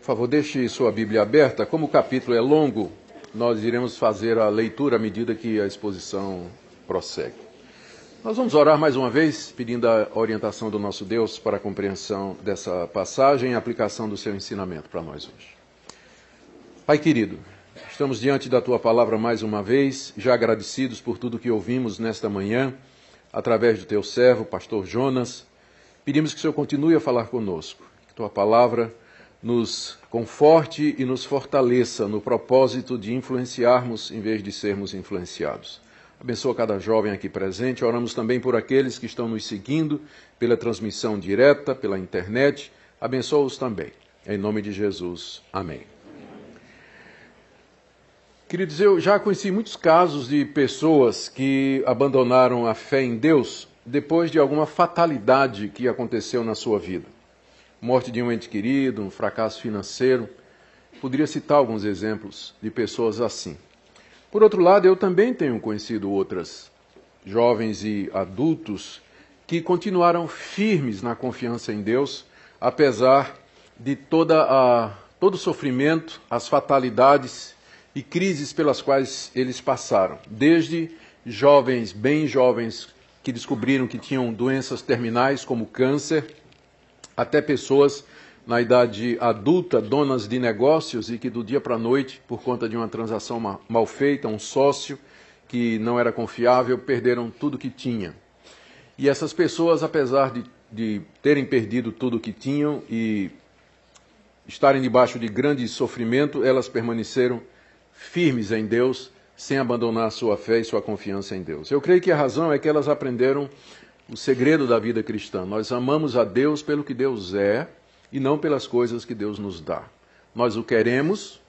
Por favor, deixe sua Bíblia aberta. Como o capítulo é longo, nós iremos fazer a leitura à medida que a exposição prossegue. Nós vamos orar mais uma vez, pedindo a orientação do nosso Deus para a compreensão dessa passagem e a aplicação do seu ensinamento para nós hoje. Pai querido, estamos diante da Tua palavra mais uma vez, já agradecidos por tudo que ouvimos nesta manhã, através do Teu servo, pastor Jonas. Pedimos que o Senhor continue a falar conosco, que Tua palavra nos conforte e nos fortaleça no propósito de influenciarmos em vez de sermos influenciados. Abençoa cada jovem aqui presente. Oramos também por aqueles que estão nos seguindo pela transmissão direta, pela internet. Abençoa-os também. Em nome de Jesus. Amém. Queridos, eu já conheci muitos casos de pessoas que abandonaram a fé em Deus depois de alguma fatalidade que aconteceu na sua vida. Morte de um ente querido, um fracasso financeiro. Poderia citar alguns exemplos de pessoas assim. Por outro lado, eu também tenho conhecido outras jovens e adultos que continuaram firmes na confiança em Deus, apesar de todo o sofrimento, as fatalidades e crises pelas quais eles passaram. Desde jovens, bem jovens, que descobriram que tinham doenças terminais como câncer, até pessoas na idade adulta, donas de negócios e que do dia para a noite, por conta de uma transação mal feita, um sócio que não era confiável, perderam tudo que tinha. E essas pessoas, apesar de terem perdido tudo que tinham e estarem debaixo de grande sofrimento, elas permaneceram firmes em Deus, sem abandonar sua fé e sua confiança em Deus. Eu creio que a razão é que elas aprenderam o segredo da vida cristã. Nós amamos a Deus pelo que Deus é e não pelas coisas que Deus nos dá. Nós o queremos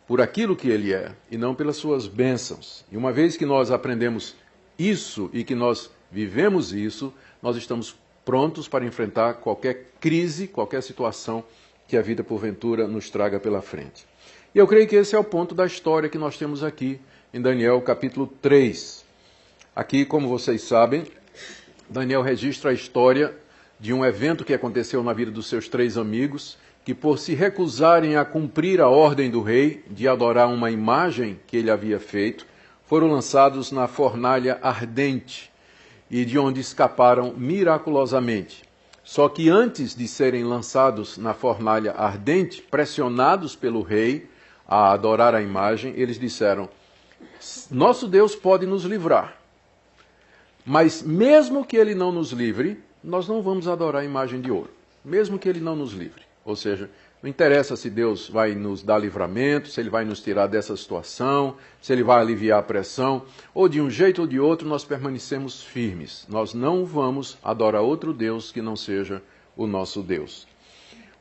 por aquilo que Ele é e não pelas suas bênçãos. E uma vez que nós aprendemos isso e que nós vivemos isso, nós estamos prontos para enfrentar qualquer crise, qualquer situação que a vida porventura nos traga pela frente. E eu creio que esse é o ponto da história que nós temos aqui em Daniel capítulo 3. Aqui, como vocês sabem, Daniel registra a história de um evento que aconteceu na vida dos seus 3 amigos, que por se recusarem a cumprir a ordem do rei de adorar uma imagem que ele havia feito, foram lançados na fornalha ardente e de onde escaparam miraculosamente. Só que antes de serem lançados na fornalha ardente, pressionados pelo rei a adorar a imagem, eles disseram: nosso Deus pode nos livrar. Mas mesmo que ele não nos livre, nós não vamos adorar a imagem de ouro. Mesmo que ele não nos livre. Ou seja, não interessa se Deus vai nos dar livramento, se ele vai nos tirar dessa situação, se ele vai aliviar a pressão, ou de um jeito ou de outro nós permanecemos firmes. Nós não vamos adorar outro Deus que não seja o nosso Deus.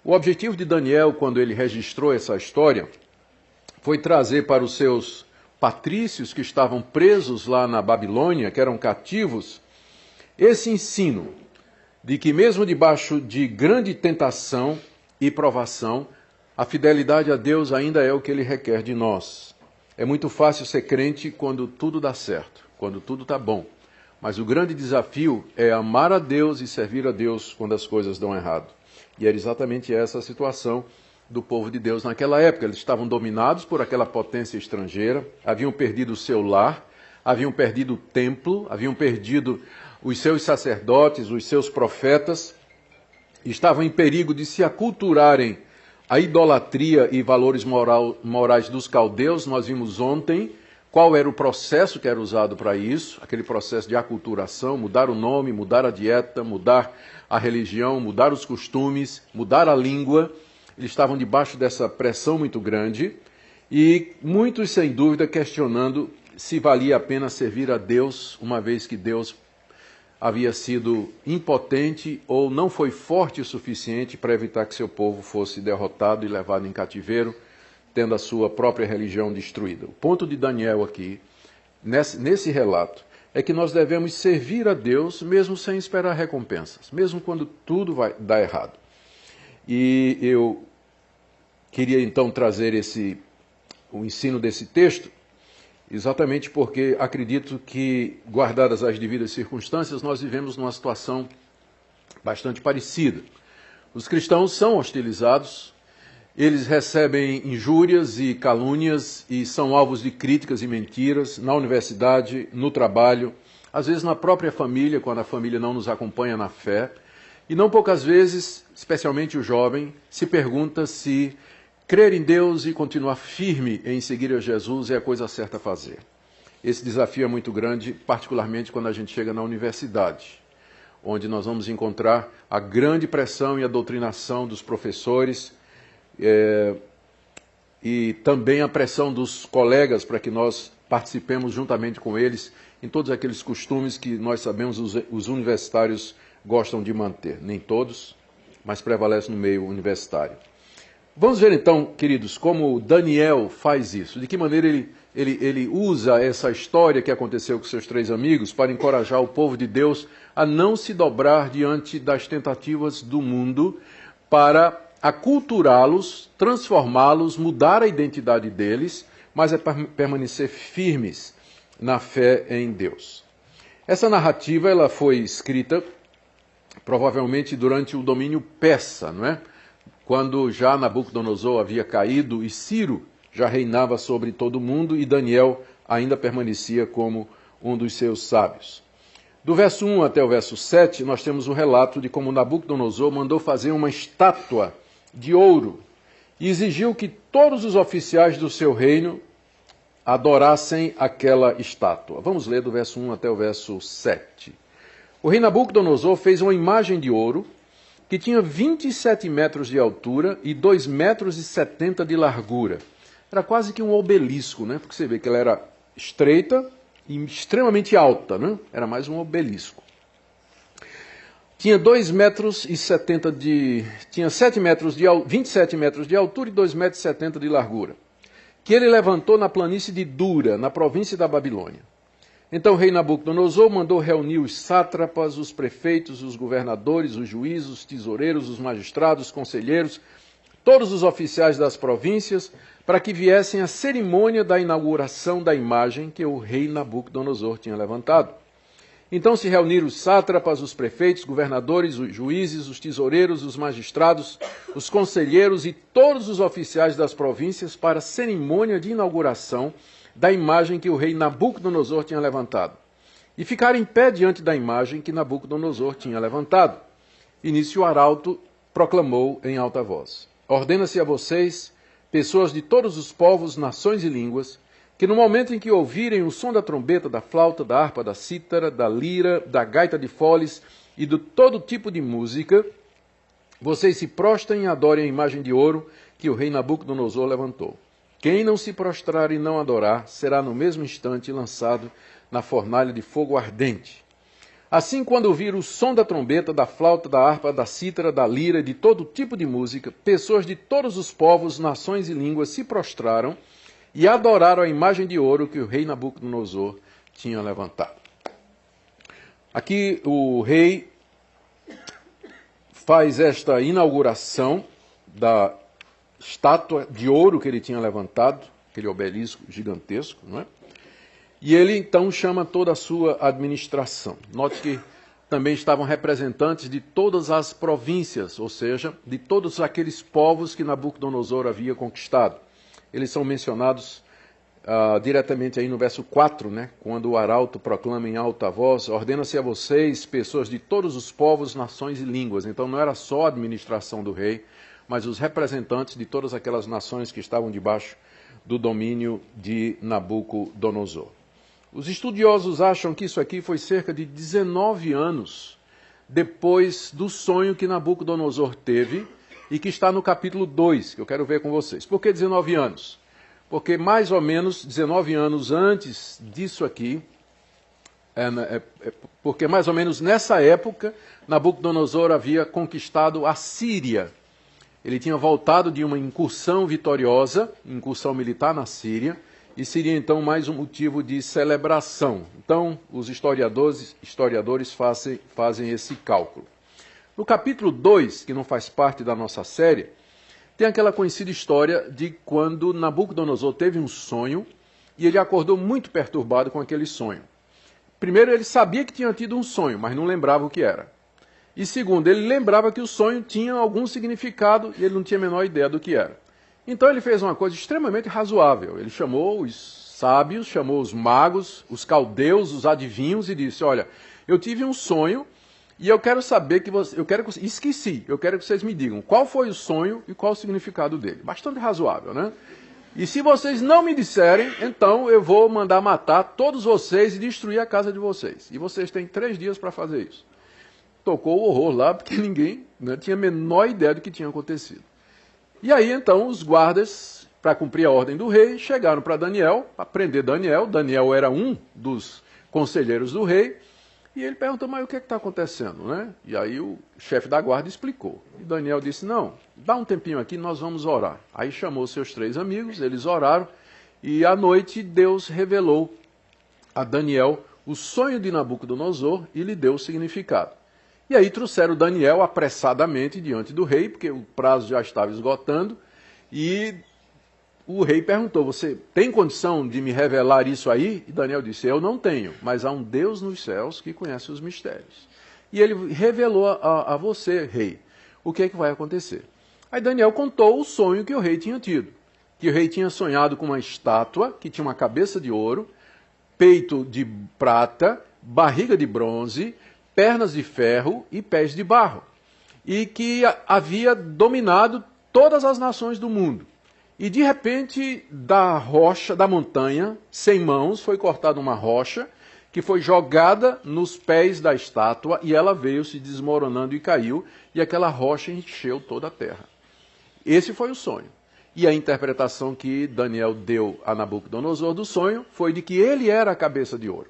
O objetivo de Daniel, quando ele registrou essa história, foi trazer para os seus patrícios que estavam presos lá na Babilônia, que eram cativos, esse ensino de que mesmo debaixo de grande tentação e provação, a fidelidade a Deus ainda é o que Ele requer de nós. É muito fácil ser crente quando tudo dá certo, quando tudo está bom. Mas o grande desafio é amar a Deus e servir a Deus quando as coisas dão errado. E era exatamente essa a situação do povo de Deus naquela época. Eles estavam dominados por aquela potência estrangeira, haviam perdido o seu lar, haviam perdido o templo, haviam perdido os seus sacerdotes, os seus profetas, estavam em perigo de se aculturarem a idolatria e valores morais dos caldeus. Nós vimos ontem qual era o processo que era usado para isso, aquele processo de aculturação, mudar o nome, mudar a dieta, mudar a religião, mudar os costumes, mudar a língua. Eles estavam debaixo dessa pressão muito grande e muitos, sem dúvida, questionando se valia a pena servir a Deus, uma vez que Deus havia sido impotente ou não foi forte o suficiente para evitar que seu povo fosse derrotado e levado em cativeiro, tendo a sua própria religião destruída. O ponto de Daniel aqui, nesse relato, é que nós devemos servir a Deus mesmo sem esperar recompensas, mesmo quando tudo vai dar errado. E eu queria então trazer o ensino desse texto, exatamente porque acredito que, guardadas as devidas circunstâncias, nós vivemos numa situação bastante parecida. Os cristãos são hostilizados Eles recebem injúrias e calúnias e são alvos de críticas e mentiras na universidade, no trabalho, às vezes na própria família, quando a família não nos acompanha na fé. E não poucas vezes, especialmente o jovem, se pergunta se crer em Deus e continuar firme em seguir a Jesus é a coisa certa a fazer. Esse desafio é muito grande, particularmente quando a gente chega na universidade, onde nós vamos encontrar a grande pressão e a doutrinação dos professores, e também a pressão dos colegas para que nós participemos juntamente com eles em todos aqueles costumes que nós sabemos os universitários gostam de manter. Nem todos, mas prevalece no meio universitário. Vamos ver então, queridos, como Daniel faz isso. De que maneira ele usa essa história que aconteceu com seus 3 amigos para encorajar o povo de Deus a não se dobrar diante das tentativas do mundo para aculturá-los, transformá-los, mudar a identidade deles, mas é permanecer firmes na fé em Deus. Essa narrativa ela foi escrita provavelmente durante o domínio persa, não é? Quando já Nabucodonosor havia caído e Ciro já reinava sobre todo o mundo e Daniel ainda permanecia como um dos seus sábios. Do verso 1 até o verso 7, nós temos o relato de como Nabucodonosor mandou fazer uma estátua de ouro e exigiu que todos os oficiais do seu reino adorassem aquela estátua. Vamos ler do verso 1 até o verso 7. O rei Nabucodonosor fez uma imagem de ouro que tinha 27 metros de altura e 2,70 metros de largura. Era quase que um obelisco, né? Porque você vê que ela era estreita e extremamente alta, né? Era mais um obelisco. Tinha 2,70 metros tinha 27 metros de altura e 2,70 metros de largura, que ele levantou na planície de Dura, na província da Babilônia. Então o rei Nabucodonosor mandou reunir os sátrapas, os prefeitos, os governadores, os juízes, os tesoureiros, os magistrados, os conselheiros, todos os oficiais das províncias, para que viessem à cerimônia da inauguração da imagem que o rei Nabucodonosor tinha levantado. Então se reuniram os sátrapas, os prefeitos, governadores, os juízes, os tesoureiros, os magistrados, os conselheiros e todos os oficiais das províncias para a cerimônia de inauguração da imagem que o rei Nabucodonosor tinha levantado. E ficaram em pé diante da imagem que Nabucodonosor tinha levantado. E nisso o arauto proclamou em alta voz: ordena-se a vocês, pessoas de todos os povos, nações e línguas, que no momento em que ouvirem o som da trombeta, da flauta, da harpa, da cítara, da lira, da gaita de foles e de todo tipo de música, vocês se prostrem e adorem a imagem de ouro que o rei Nabucodonosor levantou. Quem não se prostrar e não adorar, será no mesmo instante lançado na fornalha de fogo ardente. Assim, quando ouviram o som da trombeta, da flauta, da harpa, da cítara, da lira e de todo tipo de música, pessoas de todos os povos, nações e línguas se prostraram e adoraram a imagem de ouro que o rei Nabucodonosor tinha levantado. Aqui o rei faz esta inauguração da estátua de ouro que ele tinha levantado, aquele obelisco gigantesco, não é? E ele então chama toda a sua administração. Note que também estavam representantes de todas as províncias, ou seja, de todos aqueles povos que Nabucodonosor havia conquistado. Eles são mencionados diretamente aí no verso 4, né? Quando o arauto proclama em alta voz: ordena-se a vocês, pessoas de todos os povos, nações e línguas. Então não era só a administração do rei, mas os representantes de todas aquelas nações que estavam debaixo do domínio de Nabucodonosor. Os estudiosos acham que isso aqui foi cerca de 19 anos depois do sonho que Nabucodonosor teve e que está no capítulo 2, que eu quero ver com vocês. Por que 19 anos? Porque mais ou menos 19 anos antes disso aqui, porque mais ou menos nessa época, Nabucodonosor havia conquistado a Síria. Ele tinha voltado de uma incursão vitoriosa, incursão militar na Síria, e seria então mais um motivo de celebração. Então, os historiadores fazem esse cálculo. No capítulo 2, que não faz parte da nossa série, tem aquela conhecida história de quando Nabucodonosor teve um sonho e ele acordou muito perturbado com aquele sonho. Primeiro, ele sabia que tinha tido um sonho, mas não lembrava o que era. E segundo, ele lembrava que o sonho tinha algum significado e ele não tinha a menor ideia do que era. Então ele fez uma coisa extremamente razoável. Ele chamou os sábios, chamou os magos, os caldeus, os adivinhos e disse: olha, eu tive um sonho e eu quero saber que você... eu quero que vocês me digam qual foi o sonho e qual o significado dele. Bastante razoável, né? E se vocês não me disserem, então eu vou mandar matar todos vocês e destruir a casa de vocês. E vocês têm 3 dias para fazer isso. Tocou o horror lá, porque ninguém, né, tinha a menor ideia do que tinha acontecido. E aí, então, os guardas, para cumprir a ordem do rei, chegaram para Daniel, para prender Daniel. Daniel era um dos conselheiros do rei. E ele perguntou: mas o que está acontecendo, né? E aí o chefe da guarda explicou. E Daniel disse: não, dá um tempinho aqui, nós vamos orar. Aí chamou seus 3 amigos, eles oraram, e à noite Deus revelou a Daniel o sonho de Nabucodonosor e lhe deu o significado. E aí trouxeram Daniel apressadamente diante do rei, porque o prazo já estava esgotando, e o rei perguntou: você tem condição de me revelar isso aí? E Daniel disse: eu não tenho, mas há um Deus nos céus que conhece os mistérios. E ele revelou a você, rei, o que é que vai acontecer. Aí Daniel contou o sonho que o rei tinha tido. Que o rei tinha sonhado com uma estátua que tinha uma cabeça de ouro, peito de prata, barriga de bronze, pernas de ferro e pés de barro. E que havia dominado todas as nações do mundo. E de repente, da rocha, da montanha, sem mãos, foi cortada uma rocha, que foi jogada nos pés da estátua, e ela veio se desmoronando e caiu, e aquela rocha encheu toda a terra. Esse foi o sonho. E a interpretação que Daniel deu a Nabucodonosor do sonho foi de que ele era a cabeça de ouro.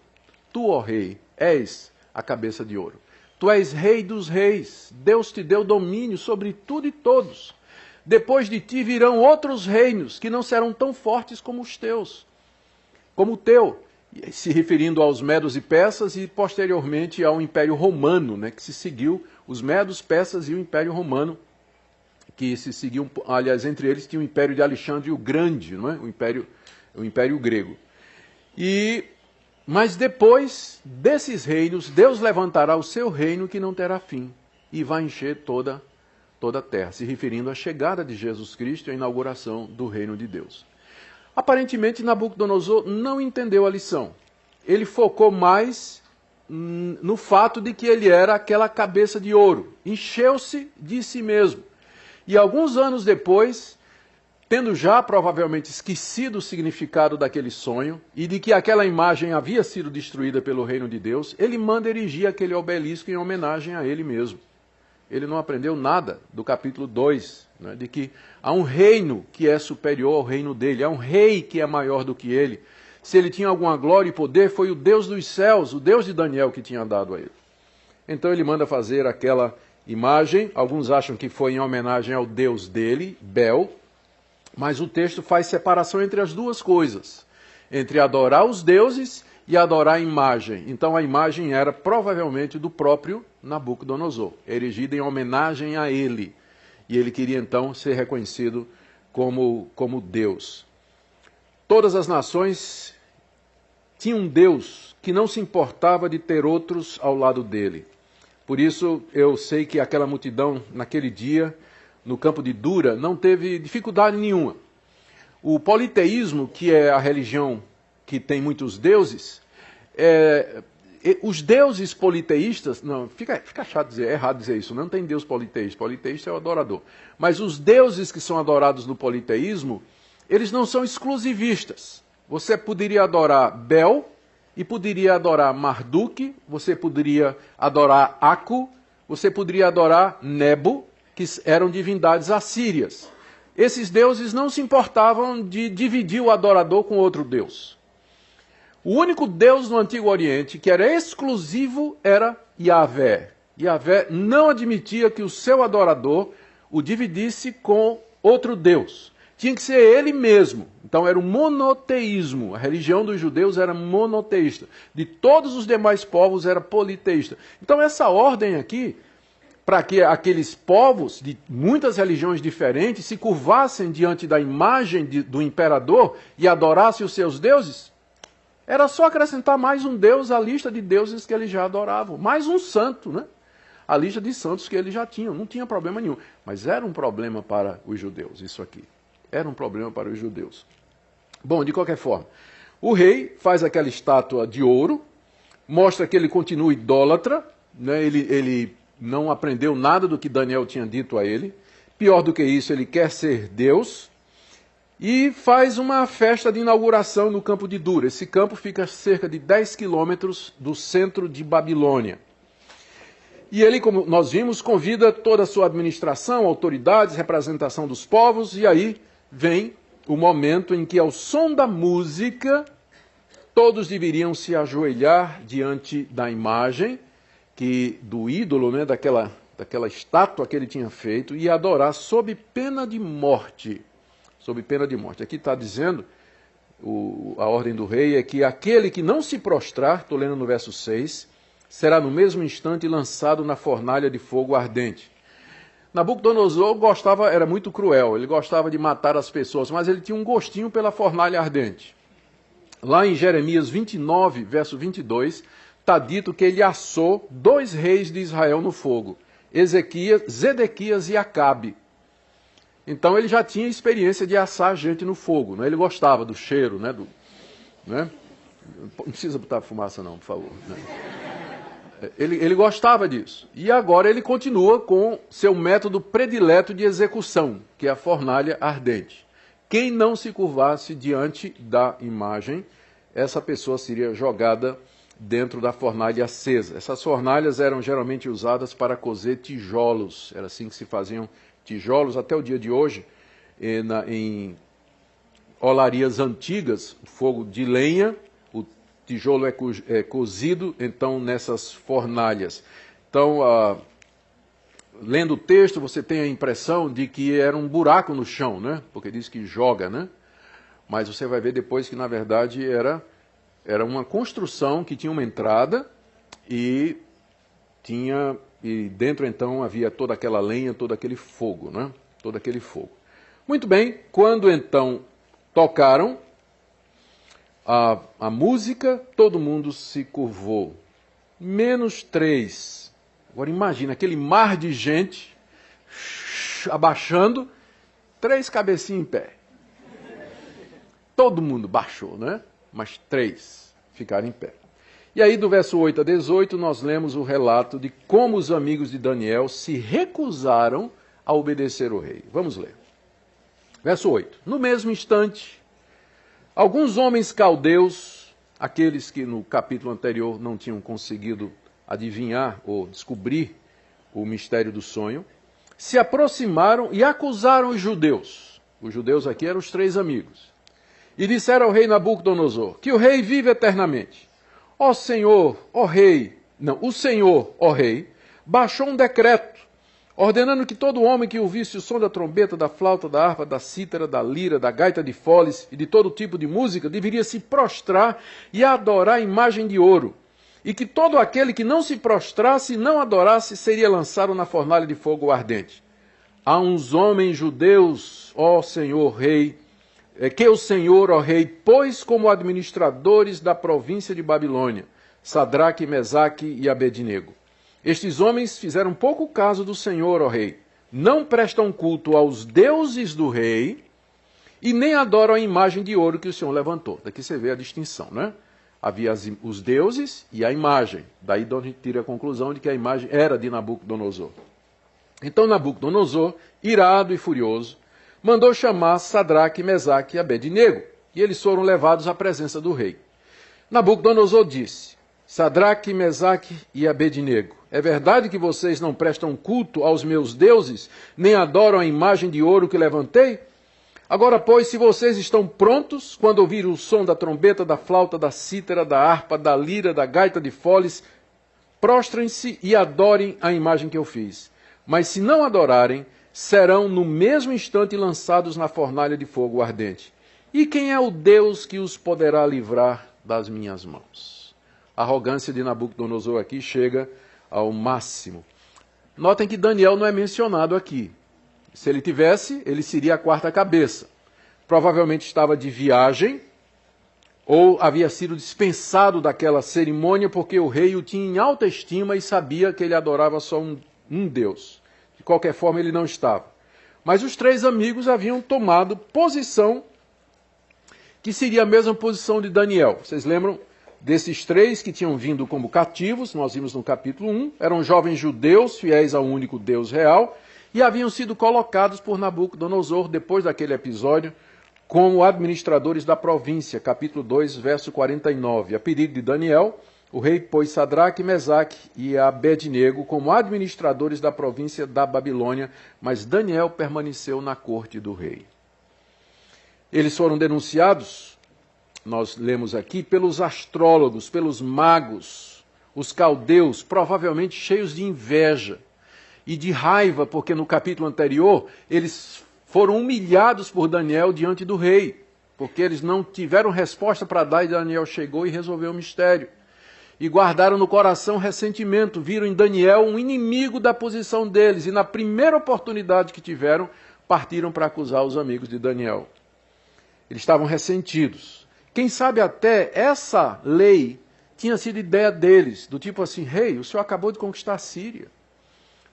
Tu, ó rei, és a cabeça de ouro. Tu és rei dos reis. Deus te deu domínio sobre tudo e todos. Depois de ti virão outros reinos que não serão tão fortes como os teus, como o teu, se referindo aos medos e persas e posteriormente ao Império Romano, né, que se seguiu, os medos, persas e o Império Romano, que se seguiam, aliás, entre eles tinha o Império de Alexandre o Grande, não é? o Império Grego. Mas depois desses reinos, Deus levantará o seu reino que não terá fim e vai encher toda a terra, se referindo à chegada de Jesus Cristo e à inauguração do reino de Deus. Aparentemente, Nabucodonosor não entendeu a lição. Ele focou mais no fato de que ele era aquela cabeça de ouro. Encheu-se de si mesmo. E alguns anos depois, tendo já provavelmente esquecido o significado daquele sonho e de que aquela imagem havia sido destruída pelo reino de Deus, ele manda erigir aquele obelisco em homenagem a ele mesmo. Ele não aprendeu nada do capítulo 2, né, de que há um reino que é superior ao reino dele, há um rei que é maior do que ele. Se ele tinha alguma glória e poder, foi o Deus dos céus, o Deus de Daniel que tinha dado a ele. Então ele manda fazer aquela imagem, alguns acham que foi em homenagem ao Deus dele, Bel, mas o texto faz separação entre as duas coisas, entre adorar os deuses e adorar a imagem. Então a imagem era provavelmente do próprio Nabucodonosor, erigida em homenagem a ele. E ele queria então ser reconhecido como Deus. Todas as nações tinham um Deus que não se importava de ter outros ao lado dele. Por isso eu sei que aquela multidão naquele dia, no campo de Dura, não teve dificuldade nenhuma. O politeísmo, que é a religião que tem muitos deuses, os deuses politeístas, não, fica chato dizer, é errado dizer isso, não tem Deus politeísta, politeísta é o adorador. Mas os deuses que são adorados no politeísmo, eles não são exclusivistas. Você poderia adorar Bel e poderia adorar Marduk, você poderia adorar Aku, você poderia adorar Nebo, que eram divindades assírias. Esses deuses não se importavam de dividir o adorador com outro deus. O único Deus no Antigo Oriente que era exclusivo era Yahvé. Yahvé não admitia que o seu adorador o dividisse com outro Deus. Tinha que ser ele mesmo. Então era o monoteísmo. A religião dos judeus era monoteísta. De todos os demais povos era politeísta. Então essa ordem aqui, para que aqueles povos de muitas religiões diferentes se curvassem diante da imagem do imperador e adorassem os seus deuses, era só acrescentar mais um deus à lista de deuses que eles já adoravam. Mais um santo, né? A lista de santos que eles já tinham. Não tinha problema nenhum. Mas era um problema para os judeus, isso aqui. Era um problema para os judeus. Bom, de qualquer forma, o rei faz aquela estátua de ouro, mostra que ele continua idólatra, né? Ele não aprendeu nada do que Daniel tinha dito a ele. Pior do que isso, ele quer ser Deus. E faz uma festa de inauguração no campo de Dura. Esse campo fica a cerca de 10 quilômetros do centro de Babilônia. E ele, como nós vimos, convida toda a sua administração, autoridades, representação dos povos, e aí vem o momento em que, ao som da música, todos deveriam se ajoelhar diante da imagem do ídolo, né, daquela estátua que ele tinha feito, e adorar sob pena de morte. Sob pena de morte. Aqui está dizendo, a ordem do rei é que aquele que não se prostrar, estou lendo no verso 6, será no mesmo instante lançado na fornalha de fogo ardente. Nabucodonosor era muito cruel, ele gostava de matar as pessoas, mas ele tinha um gostinho pela fornalha ardente. Lá em Jeremias 29, verso 22, está dito que ele assou 2 reis de Israel no fogo, Zedequias e Acabe. Então ele já tinha experiência de assar gente no fogo, né? Ele gostava do cheiro, né? Né? Não precisa botar fumaça não, por favor. Né? Ele gostava disso. E agora ele continua com seu método predileto de execução, que é a fornalha ardente. Quem não se curvasse diante da imagem, essa pessoa seria jogada dentro da fornalha acesa. Essas fornalhas eram geralmente usadas para cozer tijolos, era assim que se faziam tijolos até o dia de hoje, em olarias antigas, fogo de lenha, o tijolo é cozido, então, nessas fornalhas. Então, lendo o texto, você tem a impressão de que era um buraco no chão, né? Porque diz que joga, né? Mas você vai ver depois que, na verdade, era uma construção que tinha uma entrada e dentro, então, havia toda aquela lenha, todo aquele fogo, né? Todo aquele fogo. Muito bem, quando, então, tocaram a música, todo mundo se curvou. -3. Agora, imagina, aquele mar de gente abaixando, 3 cabecinhas em pé. Todo mundo baixou, né? Mas 3 ficaram em pé. E aí, do verso 8 a 18, nós lemos o relato de como os amigos de Daniel se recusaram a obedecer o rei. Vamos ler. Verso 8. No mesmo instante, alguns homens caldeus, aqueles que no capítulo anterior não tinham conseguido adivinhar ou descobrir o mistério do sonho, se aproximaram e acusaram os judeus. Os judeus aqui eram os 3 amigos. E disseram ao rei Nabucodonosor, que o rei vive eternamente. O Senhor, ó rei, baixou um decreto, ordenando que todo homem que ouvisse o som da trombeta, da flauta, da harpa, da cítara, da lira, da gaita de foles e de todo tipo de música, deveria se prostrar e adorar a imagem de ouro. E que todo aquele que não se prostrasse e não adorasse seria lançado na fornalha de fogo ardente. Há uns homens judeus, ó Senhor rei, que o Senhor, ó rei, pôs como administradores da província de Babilônia, Sadraque, Mesaque e Abednego. Estes homens fizeram pouco caso do Senhor, ó rei, não prestam culto aos deuses do rei e nem adoram a imagem de ouro que o Senhor levantou. Daqui você vê a distinção, né? Havia os deuses e a imagem. Daí a gente tira a conclusão de que a imagem era de Nabucodonosor. Então Nabucodonosor, irado e furioso, mandou chamar Sadraque, Mesaque e Abednego, e eles foram levados à presença do rei. Nabucodonosor disse, Sadraque, Mesaque e Abednego, é verdade que vocês não prestam culto aos meus deuses, nem adoram a imagem de ouro que levantei? Agora, pois, se vocês estão prontos, quando ouvirem o som da trombeta, da flauta, da cítara, da harpa, da lira, da gaita de foles, prostrem-se e adorem a imagem que eu fiz. Mas se não adorarem, serão no mesmo instante lançados na fornalha de fogo ardente. E quem é o Deus que os poderá livrar das minhas mãos? A arrogância de Nabucodonosor aqui chega ao máximo. Notem que Daniel não é mencionado aqui. Se ele tivesse, ele seria a 4ª cabeça. Provavelmente estava de viagem, ou havia sido dispensado daquela cerimônia porque o rei o tinha em alta estima e sabia que ele adorava só um Deus. De qualquer forma, ele não estava. Mas os 3 amigos haviam tomado posição que seria a mesma posição de Daniel. Vocês lembram desses 3 que tinham vindo como cativos, nós vimos no capítulo 1, eram jovens judeus, fiéis ao único Deus real, e haviam sido colocados por Nabucodonosor, depois daquele episódio, como administradores da província, capítulo 2, verso 49. A pedido de Daniel, o rei pôs Sadraque, Mesaque e Abednego como administradores da província da Babilônia, mas Daniel permaneceu na corte do rei. Eles foram denunciados, nós lemos aqui, pelos astrólogos, pelos magos, os caldeus, provavelmente cheios de inveja e de raiva, porque no capítulo anterior eles foram humilhados por Daniel diante do rei, porque eles não tiveram resposta para dar e Daniel chegou e resolveu o mistério. E guardaram no coração ressentimento, viram em Daniel um inimigo da posição deles e na primeira oportunidade que tiveram, partiram para acusar os amigos de Daniel. Eles estavam ressentidos. Quem sabe até essa lei tinha sido ideia deles, do tipo assim, rei, o senhor acabou de conquistar a Síria.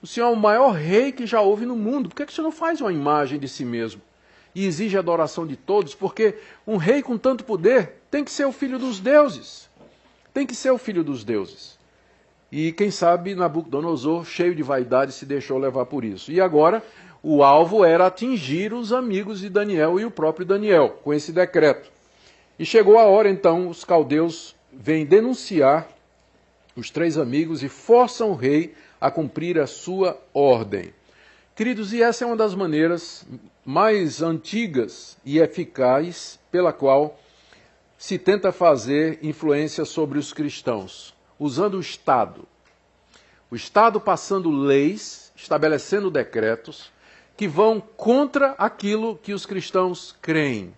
O senhor é o maior rei que já houve no mundo. Por que o senhor não faz uma imagem de si mesmo? E exige a adoração de todos, porque um rei com tanto poder tem que ser o filho dos deuses. Tem que ser o filho dos deuses. E quem sabe Nabucodonosor, cheio de vaidade, se deixou levar por isso. E agora o alvo era atingir os amigos de Daniel e o próprio Daniel, com esse decreto. E chegou a hora, então, os caldeus vêm denunciar os 3 amigos e forçam o rei a cumprir a sua ordem. Queridos, e essa é uma das maneiras mais antigas e eficazes pela qual se tenta fazer influência sobre os cristãos, usando o Estado. O Estado passando leis, estabelecendo decretos, que vão contra aquilo que os cristãos creem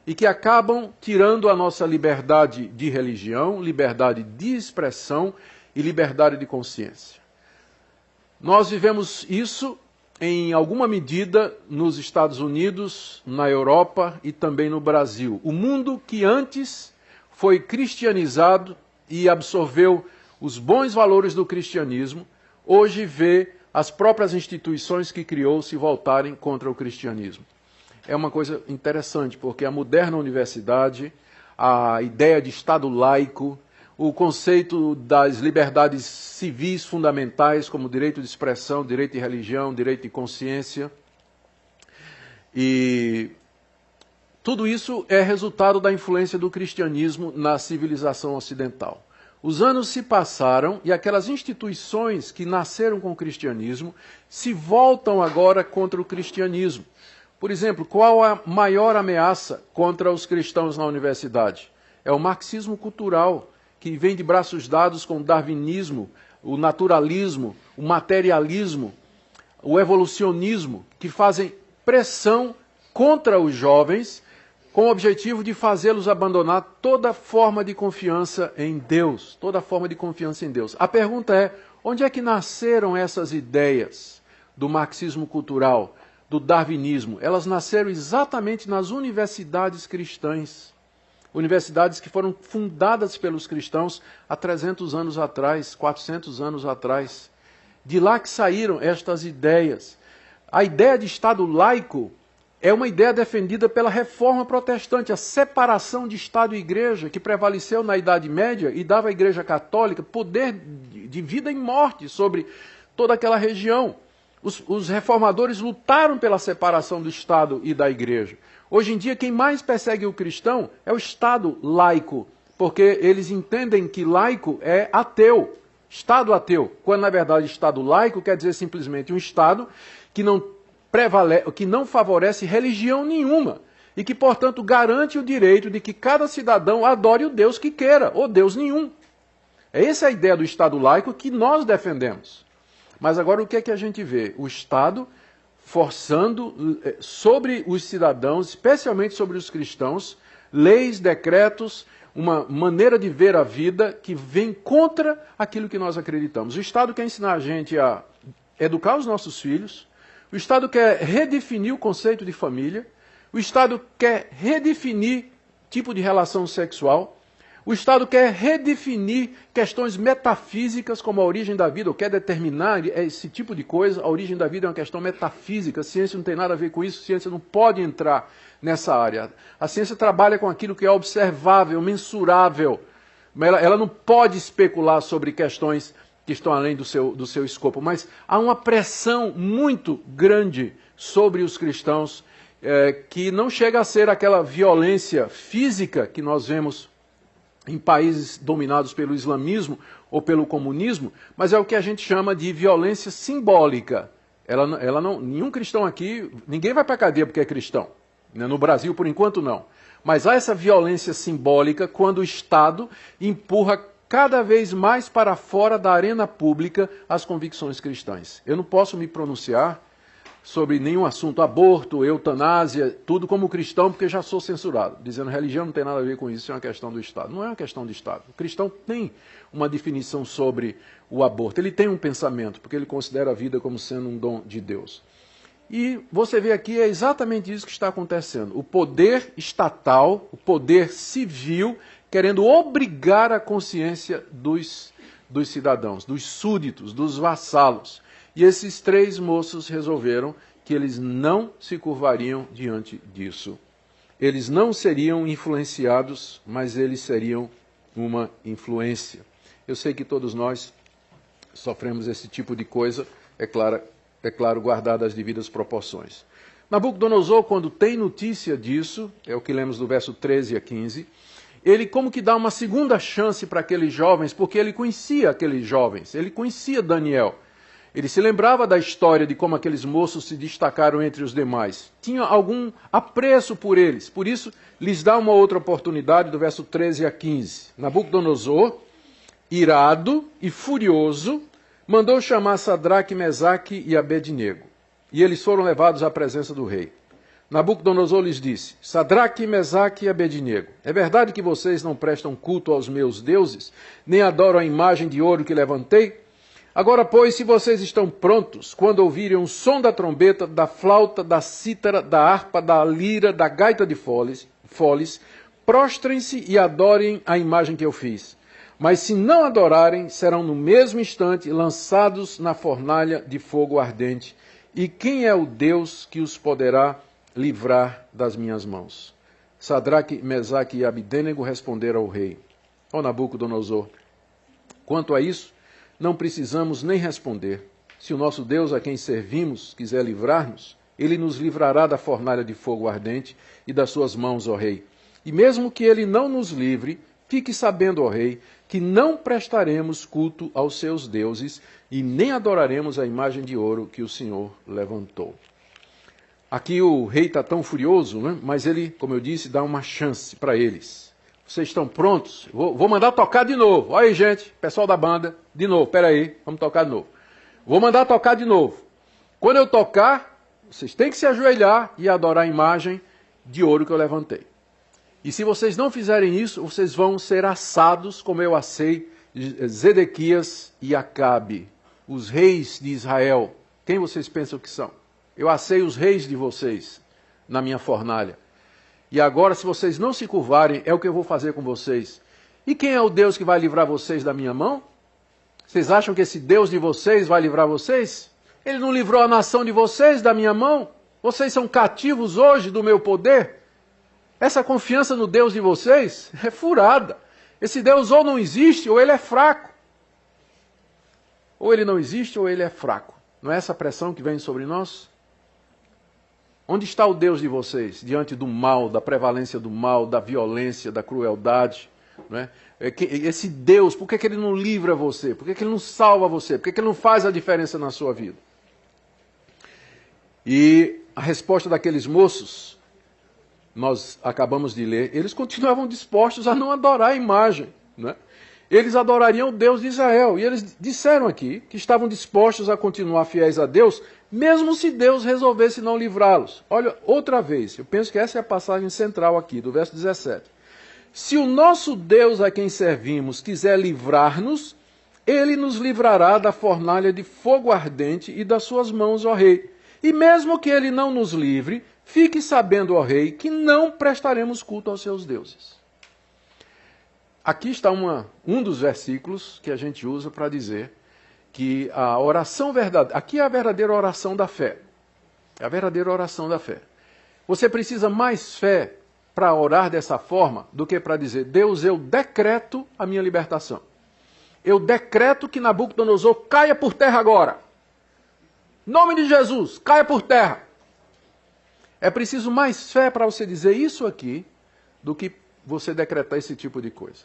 e que acabam tirando a nossa liberdade de religião, liberdade de expressão e liberdade de consciência. Nós vivemos isso em alguma medida nos Estados Unidos, na Europa e também no Brasil. O mundo que antes foi cristianizado e absorveu os bons valores do cristianismo, hoje vê as próprias instituições que criou se voltarem contra o cristianismo. É uma coisa interessante, porque a moderna universidade, a ideia de Estado laico, o conceito das liberdades civis fundamentais, como direito de expressão, direito de religião, direito de consciência, e tudo isso é resultado da influência do cristianismo na civilização ocidental. Os anos se passaram e aquelas instituições que nasceram com o cristianismo se voltam agora contra o cristianismo. Por exemplo, qual a maior ameaça contra os cristãos na universidade? É o marxismo cultural, que vem de braços dados com o darwinismo, o naturalismo, o materialismo, o evolucionismo, que fazem pressão contra os jovens com o objetivo de fazê-los abandonar toda forma de confiança em Deus, toda forma de confiança em Deus. A pergunta é, onde é que nasceram essas ideias do marxismo cultural, do darwinismo? Elas nasceram exatamente nas universidades cristãs. Universidades que foram fundadas pelos cristãos há 300 anos atrás, 400 anos atrás. De lá que saíram estas ideias. A ideia de Estado laico é uma ideia defendida pela Reforma Protestante, a separação de Estado e Igreja, que prevaleceu na Idade Média e dava à Igreja Católica poder de vida e morte sobre toda aquela região. Os reformadores lutaram pela separação do Estado e da Igreja. Hoje em dia, quem mais persegue o cristão é o Estado laico, porque eles entendem que laico é ateu, Estado ateu, quando na verdade Estado laico quer dizer simplesmente um Estado que não favorece religião nenhuma e que, portanto, garante o direito de que cada cidadão adore o Deus que queira, ou Deus nenhum. Essa é a ideia do Estado laico que nós defendemos. Mas agora o que é que a gente vê? O Estado forçando sobre os cidadãos, especialmente sobre os cristãos, leis, decretos, uma maneira de ver a vida que vem contra aquilo que nós acreditamos. O Estado quer ensinar a gente a educar os nossos filhos, o Estado quer redefinir o conceito de família, o Estado quer redefinir tipo de relação sexual, O Estado quer redefinir questões metafísicas como a origem da vida, ou quer determinar esse tipo de coisa. A origem da vida é uma questão metafísica, a ciência não tem nada a ver com isso, a ciência não pode entrar nessa área. A ciência trabalha com aquilo que é observável, mensurável. Ela não pode especular sobre questões que estão além do seu escopo, mas há uma pressão muito grande sobre os cristãos que não chega a ser aquela violência física que nós vemos em países dominados pelo islamismo ou pelo comunismo, mas é o que a gente chama de violência simbólica. Nenhum cristão aqui, ninguém vai para a cadeia porque é cristão. No Brasil, por enquanto, não. Mas há essa violência simbólica quando o Estado empurra cada vez mais para fora da arena pública as convicções cristãs. Eu não posso me pronunciar sobre nenhum assunto, aborto, eutanásia, tudo como cristão, porque já sou censurado, dizendo que religião não tem nada a ver com isso, isso é uma questão do Estado. Não é uma questão do Estado. O cristão tem uma definição sobre o aborto, ele tem um pensamento, porque ele considera a vida como sendo um dom de Deus. E você vê aqui, é exatamente isso que está acontecendo. O poder estatal, o poder civil, querendo obrigar a consciência dos cidadãos, dos súditos, dos vassalos. E esses três moços resolveram que eles não se curvariam diante disso. Eles não seriam influenciados, mas eles seriam uma influência. Eu sei que todos nós sofremos esse tipo de coisa, é claro, guardado as devidas proporções. Nabucodonosor, quando tem notícia disso, é o que lemos do verso 13 a 15, ele como que dá uma segunda chance para aqueles jovens, porque ele conhecia aqueles jovens, ele conhecia Daniel. Ele se lembrava da história de como aqueles moços se destacaram entre os demais. Tinha algum apreço por eles. Por isso, lhes dá uma outra oportunidade, do verso 13 a 15. Nabucodonosor, irado e furioso, mandou chamar Sadraque, Mesaque e Abednego. E eles foram levados à presença do rei. Nabucodonosor lhes disse: Sadraque, Mesaque e Abednego, é verdade que vocês não prestam culto aos meus deuses, nem adoram a imagem de ouro que levantei? Agora, pois, se vocês estão prontos, quando ouvirem o som da trombeta, da flauta, da cítara, da harpa, da lira, da gaita de foles, prostrem-se e adorem a imagem que eu fiz. Mas se não adorarem, serão no mesmo instante lançados na fornalha de fogo ardente. E quem é o Deus que os poderá livrar das minhas mãos? Sadraque, Mesaque e Abednego responderam ao rei: Ó Nabucodonosor, quanto a isso, não precisamos nem responder. Se o nosso Deus a quem servimos quiser livrar-nos, ele nos livrará da fornalha de fogo ardente e das suas mãos, ó rei. E mesmo que ele não nos livre, fique sabendo, ó rei, que não prestaremos culto aos seus deuses e nem adoraremos a imagem de ouro que o Senhor levantou. Aqui o rei está tão furioso, né? Mas ele, como eu disse, dá uma chance para eles. Vocês estão prontos? Vou mandar tocar de novo. Olha aí, gente, pessoal da banda, de novo, peraí, vamos tocar de novo. Vou mandar tocar de novo. Quando eu tocar, vocês têm que se ajoelhar e adorar a imagem de ouro que eu levantei. E se vocês não fizerem isso, vocês vão ser assados, como eu assei Zedequias e Acabe, os reis de Israel. Quem vocês pensam que são? Eu assei os reis de vocês na minha fornalha. E agora, se vocês não se curvarem, é o que eu vou fazer com vocês. E quem é o Deus que vai livrar vocês da minha mão? Vocês acham que esse Deus de vocês vai livrar vocês? Ele não livrou a nação de vocês da minha mão? Vocês são cativos hoje do meu poder? Essa confiança no Deus de vocês é furada. Esse Deus ou não existe, ou ele é fraco. Ou ele não existe, ou ele é fraco. Não é essa pressão que vem sobre nós? Onde está o Deus de vocês? Diante do mal, da prevalência do mal, da violência, da crueldade. Não é? Esse Deus, por que ele não livra você? Por que ele não salva você? Por que ele não faz a diferença na sua vida? E a resposta daqueles moços, nós acabamos de ler, eles continuavam dispostos a não adorar a imagem. Não é? Eles adorariam o Deus de Israel. E eles disseram aqui que estavam dispostos a continuar fiéis a Deus, mesmo se Deus resolvesse não livrá-los. Olha, outra vez, eu penso que essa é a passagem central aqui, do verso 17. Se o nosso Deus a quem servimos quiser livrar-nos, ele nos livrará da fornalha de fogo ardente e das suas mãos, ó rei. E mesmo que ele não nos livre, fique sabendo, ó rei, que não prestaremos culto aos seus deuses. aqui está um dos versículos que a gente usa para dizer que a oração verdadeira, aqui é a verdadeira oração da fé. É a verdadeira oração da fé. Você precisa mais fé para orar dessa forma do que para dizer: Deus, eu decreto a minha libertação. Eu decreto que Nabucodonosor caia por terra agora. Em nome de Jesus, caia por terra. É preciso mais fé para você dizer isso aqui do que você decretar esse tipo de coisa.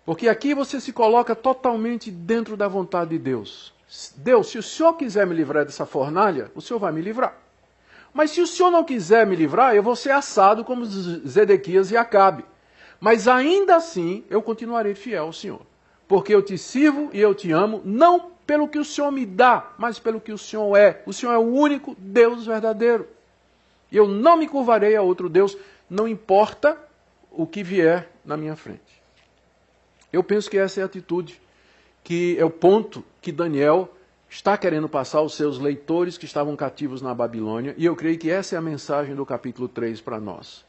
Porque aqui você se coloca totalmente dentro da vontade de Deus. Deus, se o Senhor quiser me livrar dessa fornalha, o Senhor vai me livrar. Mas se o Senhor não quiser me livrar, eu vou ser assado como Zedequias e Acabe. Mas ainda assim, eu continuarei fiel ao Senhor. Porque eu te sirvo e eu te amo, não pelo que o Senhor me dá, mas pelo que o Senhor é. O Senhor é o único Deus verdadeiro. E eu não me curvarei a outro Deus, não importa o que vier na minha frente. Eu penso que essa é a atitude, que é o ponto que Daniel está querendo passar aos seus leitores que estavam cativos na Babilônia, e eu creio que essa é a mensagem do capítulo 3 para nós.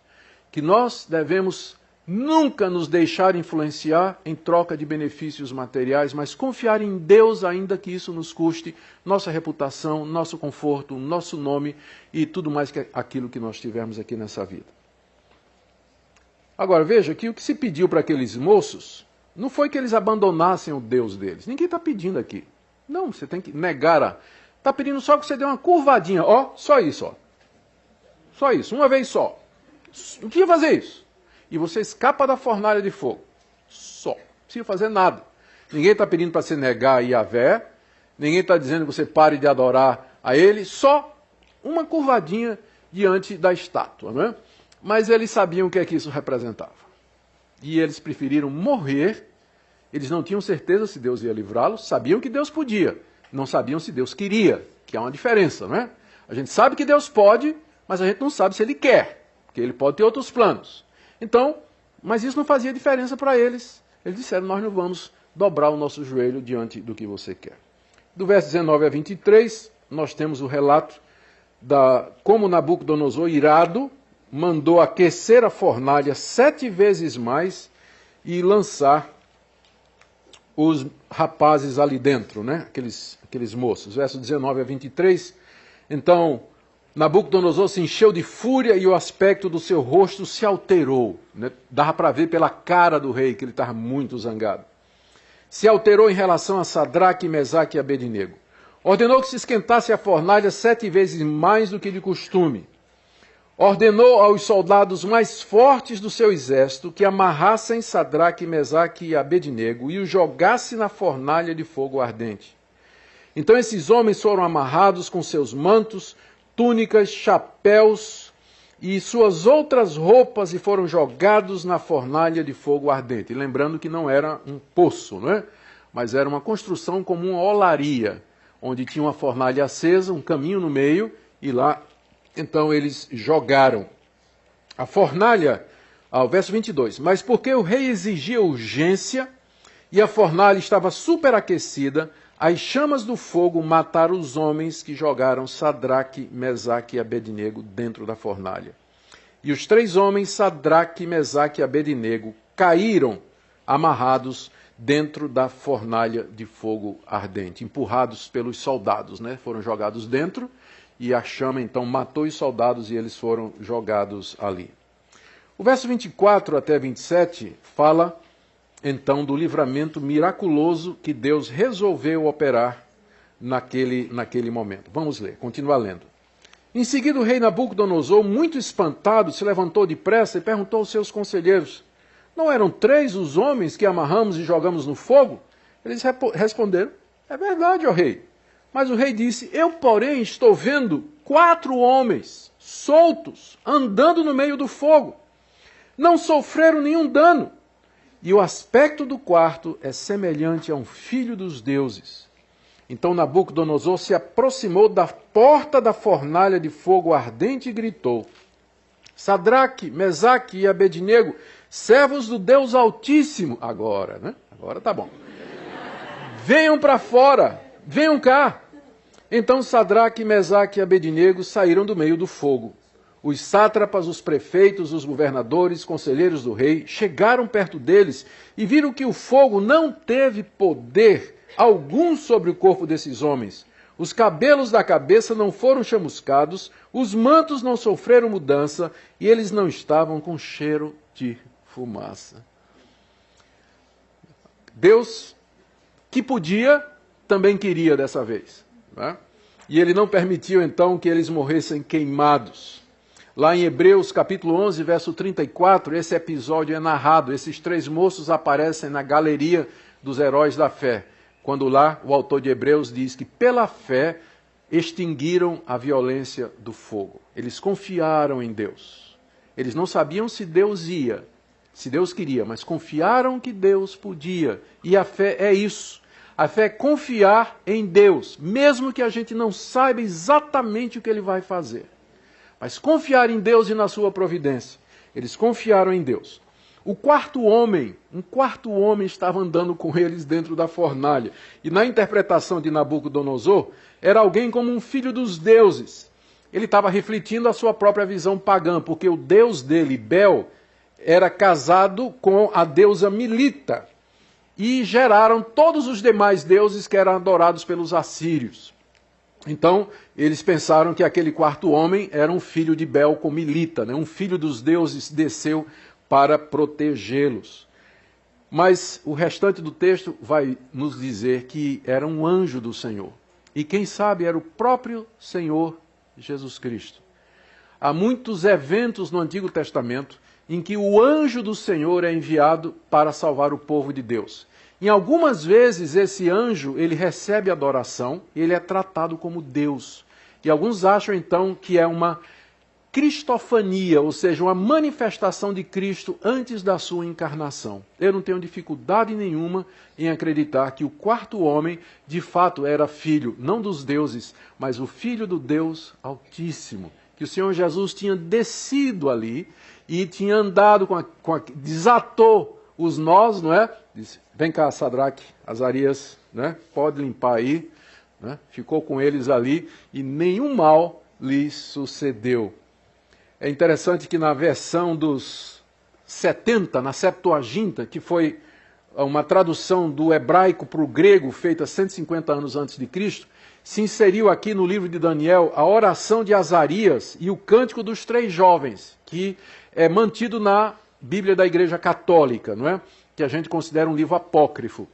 Que nós devemos nunca nos deixar influenciar em troca de benefícios materiais, mas confiar em Deus, ainda que isso nos custe nossa reputação, nosso conforto, nosso nome e tudo mais que aquilo que nós tivermos aqui nessa vida. Agora, veja que o que se pediu para aqueles moços não foi que eles abandonassem o Deus deles. Ninguém está pedindo aqui. Não, você tem que negar. Está pedindo só que você dê uma curvadinha. Ó, só isso, ó. Só isso, uma vez só. Não precisa fazer isso. E você escapa da fornalha de fogo. Só. Não precisa fazer nada. Ninguém está pedindo para você negar a Yahvé. Ninguém está dizendo que você pare de adorar a ele. Só uma curvadinha diante da estátua, não é? Mas eles sabiam o que é que isso representava. E eles preferiram morrer. Eles não tinham certeza se Deus ia livrá-los. Sabiam que Deus podia. Não sabiam se Deus queria. Que há uma diferença, não é? A gente sabe que Deus pode, mas a gente não sabe se Ele quer. Porque Ele pode ter outros planos. Então, mas isso não fazia diferença para eles. Eles disseram: nós não vamos dobrar o nosso joelho diante do que você quer. Do verso 19 a 23, nós temos o relato da como Nabucodonosor, irado, mandou aquecer a fornalha 7 vezes mais e lançar os rapazes ali dentro, né? Aqueles moços. Verso 19 a 23. Então, Nabucodonosor se encheu de fúria e o aspecto do seu rosto se alterou. Né? Dava para ver pela cara do rei que ele estava muito zangado. Se alterou em relação a Sadraque, Mesaque e Abednego. Ordenou que se esquentasse a fornalha 7 vezes mais do que de costume. Ordenou aos soldados mais fortes do seu exército que amarrassem Sadraque, Mesaque e Abednego e os jogassem na fornalha de fogo ardente. Então esses homens foram amarrados com seus mantos, túnicas, chapéus e suas outras roupas e foram jogados na fornalha de fogo ardente. Lembrando que não era um poço, não é? Mas era uma construção como uma olaria, onde tinha uma fornalha acesa, um caminho no meio, e lá, então, eles jogaram a fornalha, ao verso 22. Mas porque o rei exigia urgência e a fornalha estava superaquecida, as chamas do fogo mataram os homens que jogaram Sadraque, Mesaque e Abednego dentro da fornalha. E os 3 homens, Sadraque, Mesaque e Abednego, caíram amarrados dentro da fornalha de fogo ardente, empurrados pelos soldados, né? Foram jogados dentro e a chama então matou os soldados e eles foram jogados ali. O verso 24 até 27 fala então do livramento miraculoso que Deus resolveu operar naquele momento. Vamos ler, continua lendo. Em seguida o rei Nabucodonosor, muito espantado, se levantou depressa e perguntou aos seus conselheiros: não eram 3 os homens que amarramos e jogamos no fogo? Eles responderam: é verdade, ó rei. Mas o rei disse: eu, porém, estou vendo 4 homens soltos, andando no meio do fogo. Não sofreram nenhum dano. E o aspecto do quarto é semelhante a um filho dos deuses. Então Nabucodonosor se aproximou da porta da fornalha de fogo ardente e gritou: Sadraque, Mesaque e Abednego, servos do Deus Altíssimo. Agora, né? Agora tá bom. Venham para fora, venham cá. Então Sadraque, Mesaque e Abednego saíram do meio do fogo. Os sátrapas, os prefeitos, os governadores, conselheiros do rei, chegaram perto deles e viram que o fogo não teve poder algum sobre o corpo desses homens. Os cabelos da cabeça não foram chamuscados, os mantos não sofreram mudança e eles não estavam com cheiro de fumaça. Deus, que podia, também queria dessa vez, né? E ele não permitiu então que eles morressem queimados. Lá em Hebreus capítulo 11, verso 34, esse episódio é narrado. Esses três moços aparecem na galeria dos heróis da fé, quando lá o autor de Hebreus diz que pela fé extinguiram a violência do fogo. Eles confiaram em Deus. Eles não sabiam se Deus ia, se Deus queria, mas confiaram que Deus podia. E a fé é isso. A fé é confiar em Deus, mesmo que a gente não saiba exatamente o que Ele vai fazer. Mas confiar em Deus e na sua providência. Eles confiaram em Deus. Um quarto homem estava andando com eles dentro da fornalha. E na interpretação de Nabucodonosor, era alguém como um filho dos deuses. Ele estava refletindo a sua própria visão pagã, porque o deus dele, Bel, era casado com a deusa Milita. E geraram todos os demais deuses que eram adorados pelos assírios. Então, eles pensaram que aquele quarto homem era um filho de Bel com Milita, né? Um filho dos deuses desceu para protegê-los. Mas o restante do texto vai nos dizer que era um anjo do Senhor. E quem sabe era o próprio Senhor Jesus Cristo. Há muitos eventos no Antigo Testamento em que o anjo do Senhor é enviado para salvar o povo de Deus. Em algumas vezes esse anjo, ele recebe adoração, ele é tratado como Deus. E alguns acham então que é uma cristofania, ou seja, uma manifestação de Cristo antes da sua encarnação. Eu não tenho dificuldade nenhuma em acreditar que o quarto homem, de fato, era filho, não dos deuses, mas o filho do Deus Altíssimo. Que o Senhor Jesus tinha descido ali e tinha andado desatou os nós, não é? Disse, vem cá, Sadraque, Azarias, né? Pode limpar aí. Né? Ficou com eles ali e nenhum mal lhes sucedeu. É interessante que na versão dos 70, na Septuaginta, que foi uma tradução do hebraico para o grego feita 150 anos antes de Cristo, se inseriu aqui no livro de Daniel a oração de Azarias e o cântico dos três jovens, que é mantido na Bíblia da Igreja Católica, não é? Que a gente considera um livro apócrifo.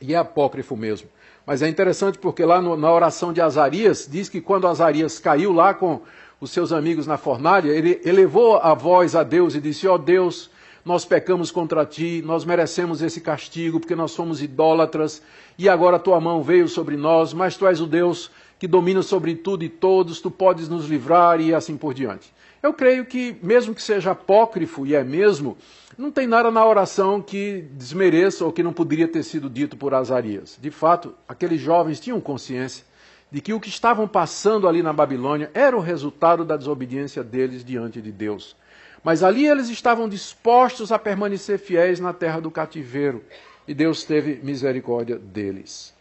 E é apócrifo mesmo. Mas é interessante porque lá na oração de Azarias, diz que quando Azarias caiu lá com os seus amigos na fornalha, ele elevou a voz a Deus e disse, ó Deus, nós pecamos contra ti, nós merecemos esse castigo porque nós somos idólatras e agora a tua mão veio sobre nós, mas tu és o Deus que domina sobre tudo e todos, tu podes nos livrar e assim por diante. Eu creio que, mesmo que seja apócrifo, e é mesmo, não tem nada na oração que desmereça ou que não poderia ter sido dito por Azarias. De fato, aqueles jovens tinham consciência de que o que estavam passando ali na Babilônia era o resultado da desobediência deles diante de Deus. Mas ali eles estavam dispostos a permanecer fiéis na terra do cativeiro, e Deus teve misericórdia deles.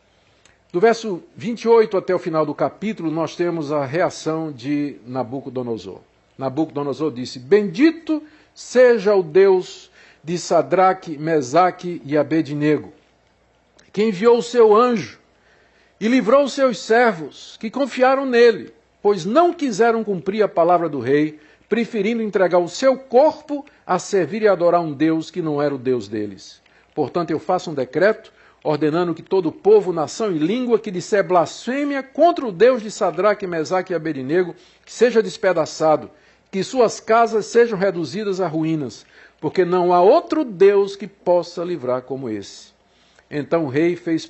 Do verso 28 até o final do capítulo, nós temos a reação de Nabucodonosor. Nabucodonosor disse, bendito seja o Deus de Sadraque, Mesaque e Abednego, que enviou o seu anjo e livrou os seus servos, que confiaram nele, pois não quiseram cumprir a palavra do rei, preferindo entregar o seu corpo a servir e adorar um Deus que não era o Deus deles. Portanto, eu faço um decreto, ordenando que todo povo, nação e língua que disser blasfêmia contra o Deus de Sadraque, Mesaque e Abednego, que seja despedaçado, que suas casas sejam reduzidas a ruínas, porque não há outro Deus que possa livrar como esse. Então o rei fez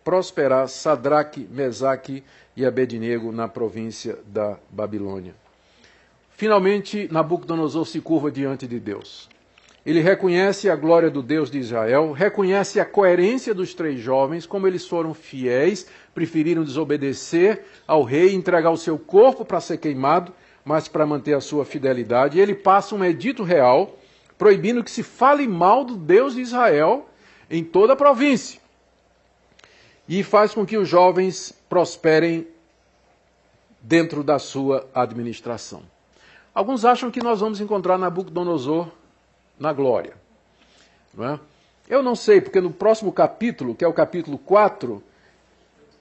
prosperar Sadraque, Mesaque e Abednego na província da Babilônia. Finalmente, Nabucodonosor se curva diante de Deus. Ele reconhece a glória do Deus de Israel, reconhece a coerência dos três jovens, como eles foram fiéis, preferiram desobedecer ao rei e entregar o seu corpo para ser queimado, mas para manter a sua fidelidade. E ele passa um edito real, proibindo que se fale mal do Deus de Israel em toda a província. E faz com que os jovens prosperem dentro da sua administração. Alguns acham que nós vamos encontrar Nabucodonosor na glória. Não é? Eu não sei, porque no próximo capítulo, que é o capítulo 4,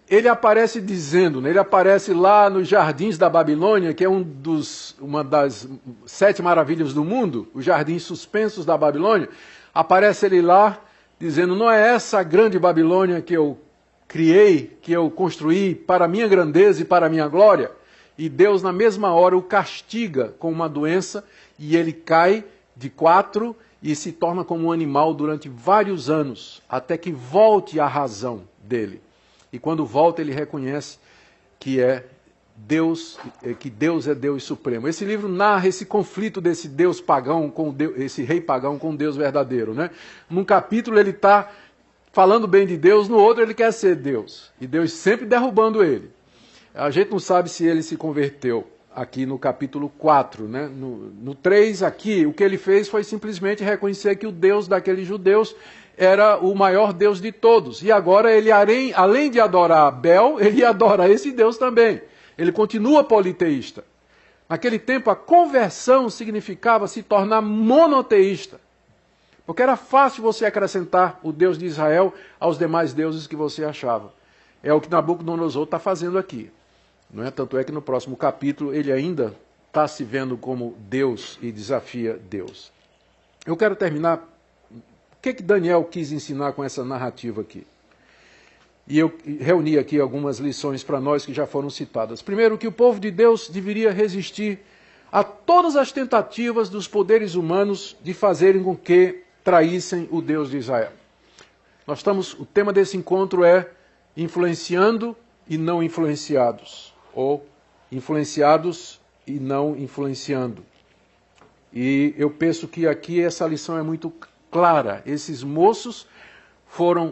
ele aparece dizendo, né, ele aparece lá nos jardins da Babilônia, que é uma das 7 maravilhas do mundo, os jardins suspensos da Babilônia. Aparece ele lá dizendo, não é essa a grande Babilônia que eu criei, que eu construí para a minha grandeza e para a minha glória? E Deus, na mesma hora, o castiga com uma doença e ele cai de 4 e se torna como um animal durante vários anos, até que volte à razão dele. E quando volta, ele reconhece que Deus é Deus supremo. Esse livro narra esse conflito desse Deus pagão com Deus, esse rei pagão com Deus verdadeiro, né? Num capítulo ele está falando bem de Deus, no outro ele quer ser Deus. E Deus sempre derrubando ele. A gente não sabe se ele se converteu aqui no capítulo 4, né? No 3 aqui, o que ele fez foi simplesmente reconhecer que o Deus daqueles judeus era o maior Deus de todos. E agora ele, além de adorar Bel, ele adora esse Deus também. Ele continua politeísta. Naquele tempo, a conversão significava se tornar monoteísta. Porque era fácil você acrescentar o Deus de Israel aos demais deuses que você achava. É o que Nabucodonosor está fazendo aqui. Não é? Tanto é que no próximo capítulo ele ainda está se vendo como Deus e desafia Deus. Eu quero terminar. O que Daniel quis ensinar com essa narrativa aqui? E eu reuni aqui algumas lições para nós que já foram citadas. Primeiro, que o povo de Deus deveria resistir a todas as tentativas dos poderes humanos de fazerem com que traíssem o Deus de Israel. O tema desse encontro é influenciando e não influenciados, ou influenciados e não influenciando. E eu penso que aqui essa lição é muito clara. Esses moços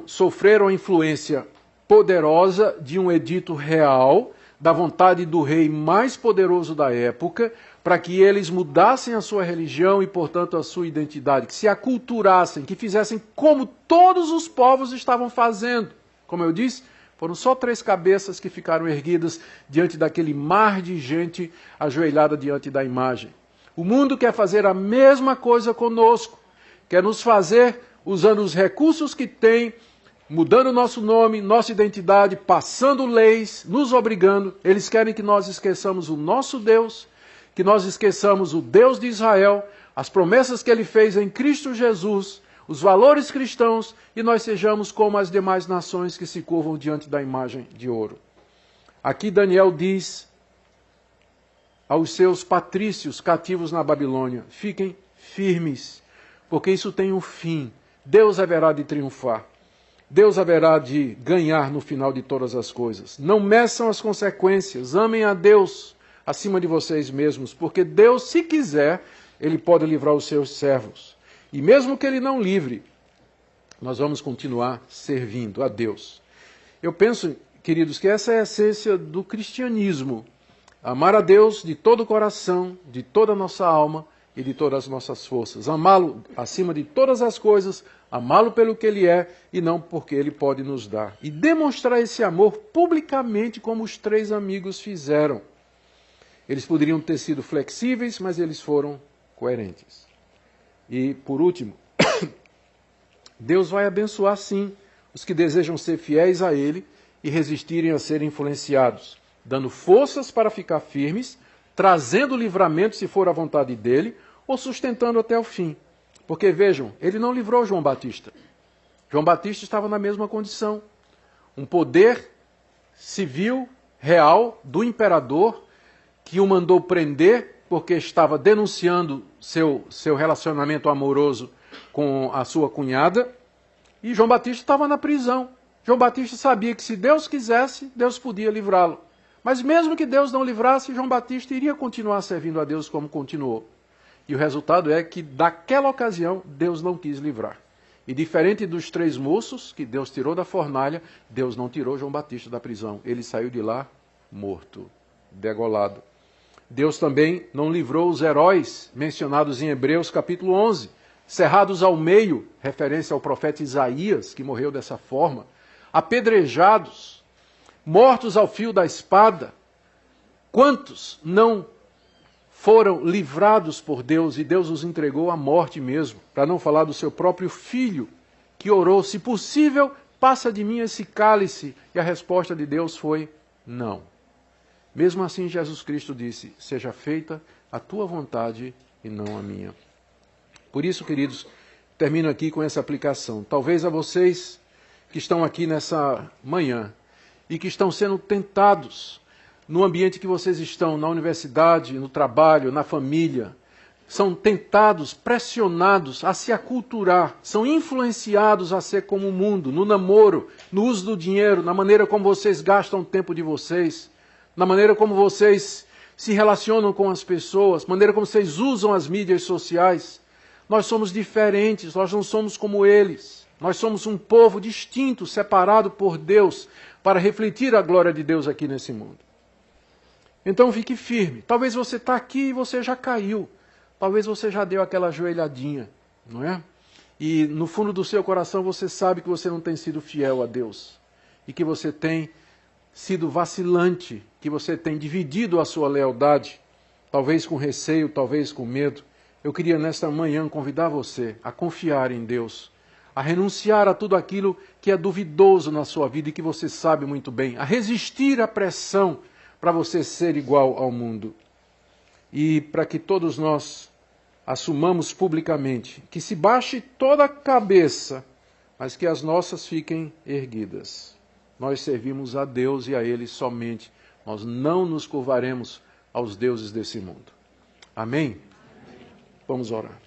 sofreram a influência poderosa de um edito real, da vontade do rei mais poderoso da época, para que eles mudassem a sua religião e, portanto, a sua identidade, que se aculturassem, que fizessem como todos os povos estavam fazendo. Como eu disse, foram só 3 cabeças que ficaram erguidas diante daquele mar de gente ajoelhada diante da imagem. O mundo quer fazer a mesma coisa conosco, quer nos fazer usando os recursos que tem, mudando nosso nome, nossa identidade, passando leis, nos obrigando. Eles querem que nós esqueçamos o nosso Deus, que nós esqueçamos o Deus de Israel, as promessas que ele fez em Cristo Jesus, os valores cristãos, e nós sejamos como as demais nações que se curvam diante da imagem de ouro. Aqui Daniel diz aos seus patrícios cativos na Babilônia, fiquem firmes, porque isso tem um fim. Deus haverá de triunfar. Deus haverá de ganhar no final de todas as coisas. Não meçam as consequências. Amem a Deus acima de vocês mesmos, porque Deus, se quiser, Ele pode livrar os seus servos. E mesmo que Ele não livre, nós vamos continuar servindo a Deus. Eu penso, queridos, que essa é a essência do cristianismo. Amar a Deus de todo o coração, de toda a nossa alma e de todas as nossas forças. Amá-lo acima de todas as coisas, amá-lo pelo que ele é e não porque ele pode nos dar. E demonstrar esse amor publicamente como os 3 amigos fizeram. Eles poderiam ter sido flexíveis, mas eles foram coerentes. E, por último, Deus vai abençoar sim os que desejam ser fiéis a Ele e resistirem a serem influenciados, dando forças para ficar firmes, trazendo livramento se for a vontade dEle, ou sustentando até o fim. Porque vejam, ele não livrou João Batista. João Batista estava na mesma condição. Um poder civil, real, do imperador, que o mandou prender porque estava denunciando seu relacionamento amoroso com a sua cunhada. E João Batista estava na prisão. João Batista sabia que se Deus quisesse, Deus podia livrá-lo. Mas mesmo que Deus não livrasse, João Batista iria continuar servindo a Deus como continuou. E o resultado é que, daquela ocasião, Deus não quis livrar. E diferente dos 3 moços que Deus tirou da fornalha, Deus não tirou João Batista da prisão. Ele saiu de lá morto, degolado. Deus também não livrou os heróis mencionados em Hebreus capítulo 11, cerrados ao meio, referência ao profeta Isaías, que morreu dessa forma, apedrejados, mortos ao fio da espada. Quantos não foram livrados por Deus e Deus os entregou à morte mesmo, para não falar do seu próprio filho, que orou, se possível, passa de mim esse cálice, e a resposta de Deus foi não. Mesmo assim, Jesus Cristo disse, seja feita a tua vontade e não a minha. Por isso, queridos, termino aqui com essa aplicação. Talvez a vocês que estão aqui nessa manhã e que estão sendo tentados no ambiente que vocês estão, na universidade, no trabalho, na família, são tentados, pressionados a se aculturar, são influenciados a ser como o mundo, no namoro, no uso do dinheiro, na maneira como vocês gastam o tempo de vocês, na maneira como vocês se relacionam com as pessoas, na maneira como vocês usam as mídias sociais. Nós somos diferentes, nós não somos como eles. Nós somos um povo distinto, separado por Deus, para refletir a glória de Deus aqui nesse mundo. Então fique firme. Talvez você está aqui e você já caiu. Talvez você já deu aquela ajoelhadinha, não é? E no fundo do seu coração você sabe que você não tem sido fiel a Deus. E que você tem sido vacilante, que você tem dividido a sua lealdade, talvez com receio, talvez com medo. Eu queria nesta manhã convidar você a confiar em Deus, a renunciar a tudo aquilo que é duvidoso na sua vida e que você sabe muito bem, a resistir à pressão para você ser igual ao mundo. E para que todos nós assumamos publicamente que se baixe toda a cabeça, mas que as nossas fiquem erguidas. Nós servimos a Deus e a Ele somente. Nós não nos curvaremos aos deuses desse mundo. Amém? Vamos orar.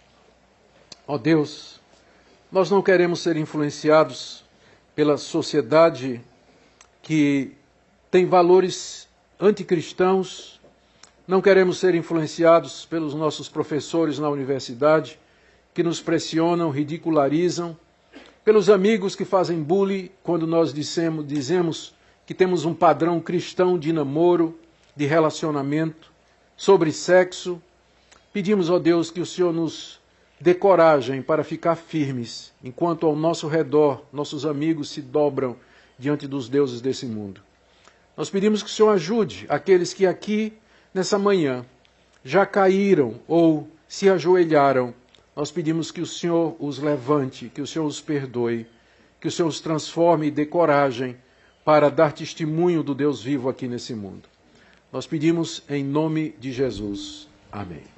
Ó Deus, nós não queremos ser influenciados pela sociedade que tem valores anticristãos, não queremos ser influenciados pelos nossos professores na universidade, que nos pressionam, ridicularizam, pelos amigos que fazem bullying quando nós dizemos que temos um padrão cristão de namoro, de relacionamento, sobre sexo. Pedimos, ó Deus, que o Senhor nos dê coragem para ficar firmes, enquanto ao nosso redor nossos amigos se dobram diante dos deuses desse mundo. Nós pedimos que o Senhor ajude aqueles que aqui, nessa manhã, já caíram ou se ajoelharam. Nós pedimos que o Senhor os levante, que o Senhor os perdoe, que o Senhor os transforme e dê coragem para dar testemunho do Deus vivo aqui nesse mundo. Nós pedimos em nome de Jesus. Amém.